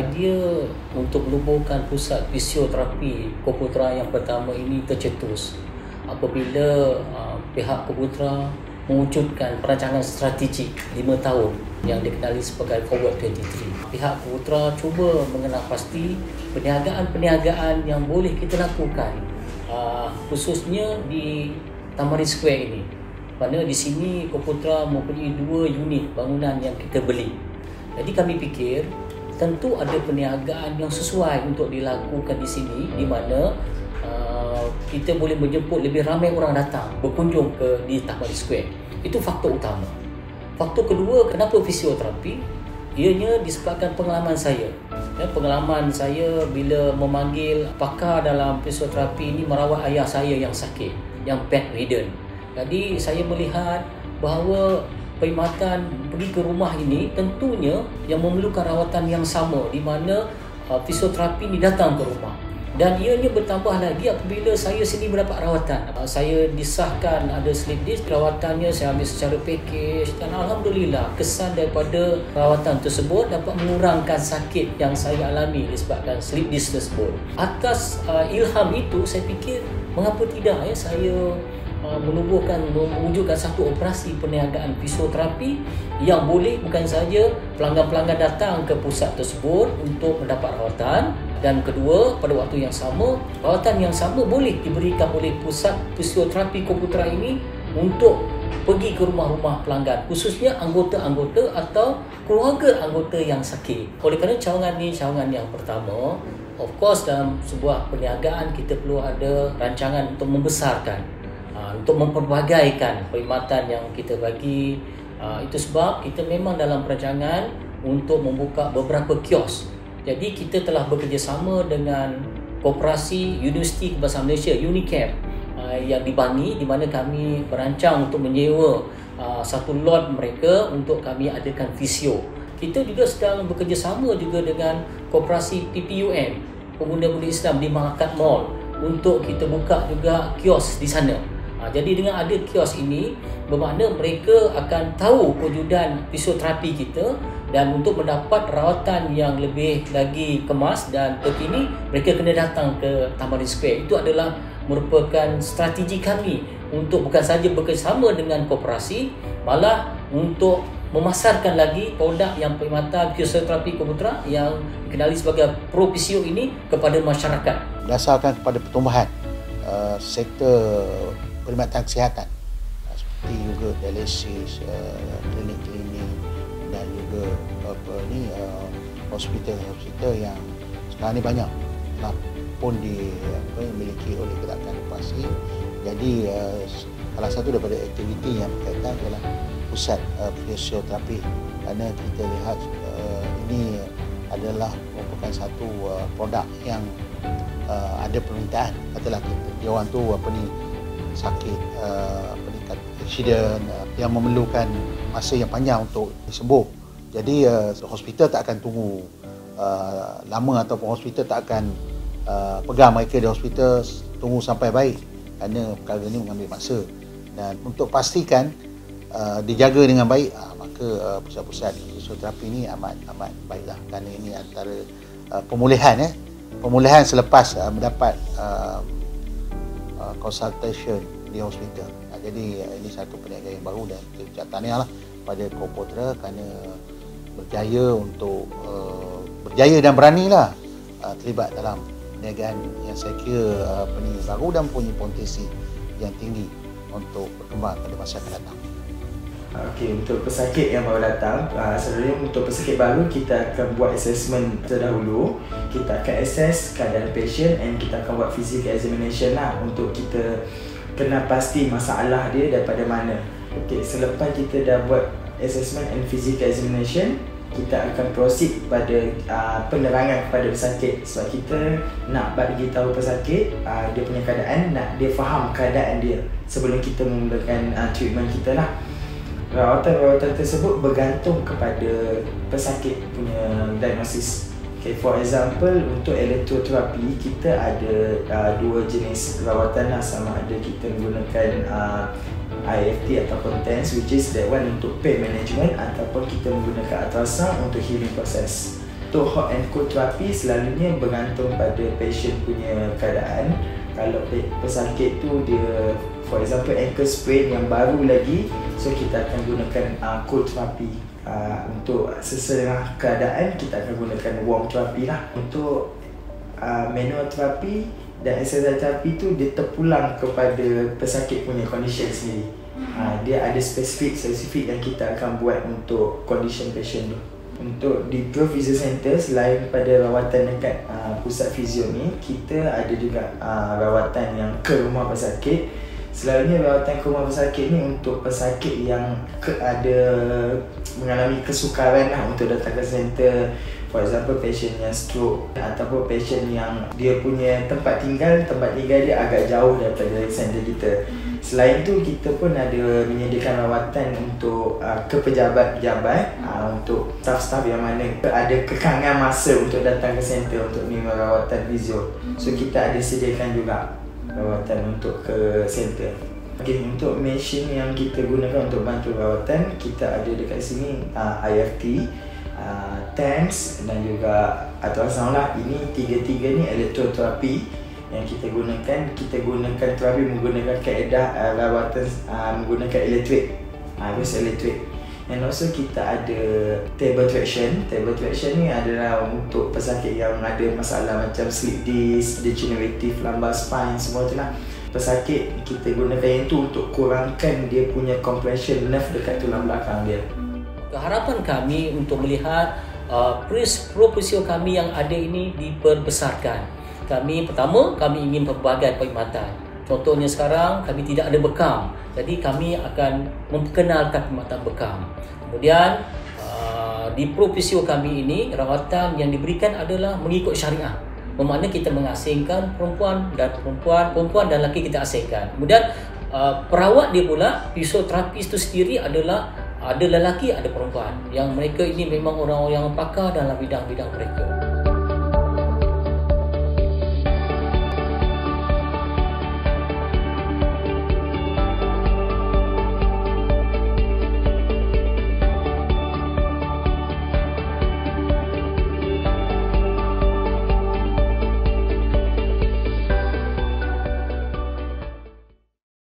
idea untuk menubuhkan pusat fisioterapi Koputra yang pertama ini tercetus apabila pihak Koputra mewujudkan perancangan strategik 5 tahun yang dikenali sebagai Forward 23. Pihak Koputra cuba mengenal pasti perniagaan-perniagaan yang boleh kita lakukan, khususnya di Tamarin Square ini. Mana di sini Koputra mempunyai 2 unit bangunan yang kita beli. Jadi kami fikir tentu ada perniagaan yang sesuai untuk dilakukan di sini, di mana kita boleh menjemput lebih ramai orang datang berkunjung di Tamarin Square. Itu faktor utama. Faktor kedua, kenapa fisioterapi? Ianya disebabkan pengalaman saya. Pengalaman saya bila memanggil pakar dalam fisioterapi ini merawat ayah saya yang sakit, yang bedridden. Jadi saya melihat bahawa perkhidmatan pergi ke rumah ini tentunya yang memerlukan rawatan yang sama, di mana fisioterapi ini datang ke rumah. Dan ianya bertambah lagi apabila saya sendiri mendapat rawatan. Saya disahkan ada sleep disc, rawatannya saya ambil secara package, dan alhamdulillah kesan daripada rawatan tersebut dapat mengurangkan sakit yang saya alami disebabkan sleep disc tersebut. Atas ilham itu saya fikir mengapa tidak saya mewujudkan satu operasi perniagaan fisioterapi yang boleh bukan saja pelanggan-pelanggan datang ke pusat tersebut untuk mendapat rawatan, dan kedua, pada waktu yang sama, rawatan yang sama boleh diberikan oleh pusat fisioterapi Koputra ini untuk pergi ke rumah-rumah pelanggan, khususnya anggota-anggota atau keluarga anggota yang sakit. Oleh kerana cawangan ini cawangan yang pertama, of course dalam sebuah perniagaan kita perlu ada rancangan untuk membesarkan, untuk memperbagaikan perkhidmatan yang kita bagi. Itu sebab kita memang dalam perancangan untuk membuka beberapa kios. Jadi kita telah bekerjasama dengan Koperasi Universiti Kebangsaan Malaysia, UNICAP, yang di Bangi, di mana kami merancang untuk menyewa satu lot mereka untuk kami adakan fisio. Kita juga sedang bekerjasama juga dengan Koperasi PPUM, Pemuda Muda Islam di Malakat Mall, untuk kita buka juga kios di sana. Jadi dengan ada kios ini, bermakna mereka akan tahu kewujudan fisioterapi kita, dan untuk mendapat rawatan yang lebih lagi kemas dan terkini, mereka kena datang ke Tamarin Square. Itu adalah merupakan strategi kami untuk bukan saja bekerjasama dengan koperasi, malah untuk memasarkan lagi produk yang perkhidmatan fisioterapi Koputra yang dikenali sebagai Pro Fisio ini kepada masyarakat. Berdasarkan kepada pertumbuhan sektor perkhidmatan kesihatan, seperti juga dialisis, klinik-klinik, dan juga hospital yang sekarang ni banyak pun dimiliki oleh Kedatangan Koperasi. Jadi salah satu daripada aktiviti yang berkaitan adalah pusat fisioterapi, kerana kita lihat ini adalah merupakan satu produk yang ada permintaan. Katalah dia orang tu sakit, accident yang memerlukan masa yang panjang untuk sembuh. Jadi hospital tak akan tunggu lama, ataupun hospital tak akan pegang mereka di hospital tunggu sampai baik, kerana perkara ini mengambil masa. Dan untuk pastikan dijaga dengan baik, maka pusat-pusat fisioterapi ini amat baiklah, kerana ini antara pemulihan selepas mendapat consultation di hospital. Jadi ini satu perniagaan yang baru, dan kita ucap tahniahlah pada Koputra kerana berjaya dan beranilah terlibat dalam perniagaan yang saya kira baru dan punya potensi yang tinggi untuk berkembang pada masa akan datang. Okey, untuk pesakit yang baru datang, selalunya untuk pesakit baru kita akan buat assessment terdahulu. Kita akan assess keadaan patient and kita akan buat physical examination lah, untuk kita kena pasti masalah dia daripada mana. Okey, selepas kita dah buat assessment and physical examination, kita akan proceed pada penerangan kepada pesakit. Sebab kita nak bagi tahu pesakit dia punya keadaan, nak dia faham keadaan dia sebelum kita memulakan treatment kita lah. Rawatan-rawatan tersebut bergantung kepada pesakit punya diagnosis. Okay, for example, untuk elektroterapi kita ada dua jenis rawatan lah, sama ada kita menggunakan IFT ataupun TENS, which is that one untuk pain management, ataupun kita menggunakan ultrasound untuk healing process. untuk hot and cold terapi selalunya bergantung pada patient punya keadaan. Kalau pesakit tu dia, for example, ankle sprain yang baru lagi, so kita akan gunakan cold therapy. Untuk sesuai dengan keadaan, kita akan gunakan warm therapy lah. Untuk manual therapy dan exercise therapy tu dia terpulang kepada pesakit punya condition sendiri. Dia ada spesifik yang kita akan buat untuk condition patient tu. Untuk di Pro Physio Center, selain pada rawatan dekat pusat fizio ni, kita ada juga rawatan yang ke rumah pesakit. Selalunya rawatan ke rumah pesakit ni untuk pesakit yang ada mengalami kesukaran lah untuk datang ke center. For example, patient yang stroke ataupun patient yang dia punya tempat tinggal dia agak jauh daripada center kita. Selain tu, kita pun ada menyediakan rawatan untuk ke pejabat-pejabat, untuk staff-staff yang mana ada kekangan masa untuk datang ke center untuk menerima rawatan fizio. So kita ada sediakan juga rawatan untuk ke center. Okay, untuk mesin yang kita gunakan untuk bantu rawatan, kita ada dekat sini IFT, TENS dan juga ultrasound lah. Ini tiga-tiga ni elektroterapi yang kita gunakan. Kita gunakan terapi menggunakan kaedah rawatan menggunakan elektrik, arus elektrik. And also kita ada table traction. Table traction ni adalah untuk pesakit yang ada masalah macam slip disc, degenerative lumbar spine, semua tu lah. Pesakit kita gunakan yang tu untuk kurangkan dia punya compression nerve dekat tulang belakang dia. Harapan kami untuk melihat pro-physio kami yang ada ini diperbesarkan. Pertama, kami ingin pelbagai perkhidmatan. Contohnya sekarang kami tidak ada bekam, jadi kami akan memperkenalkan perkhidmatan bekam. Kemudian di pro-physio kami ini, rawatan yang diberikan adalah mengikut syariah. Bermakna kita mengasingkan perempuan dan lelaki kita asingkan. Kemudian perawat dia pula, fisioterapis itu sendiri adalah ada lelaki, ada perempuan, yang mereka ini memang orang-orang yang pakar dalam bidang-bidang mereka.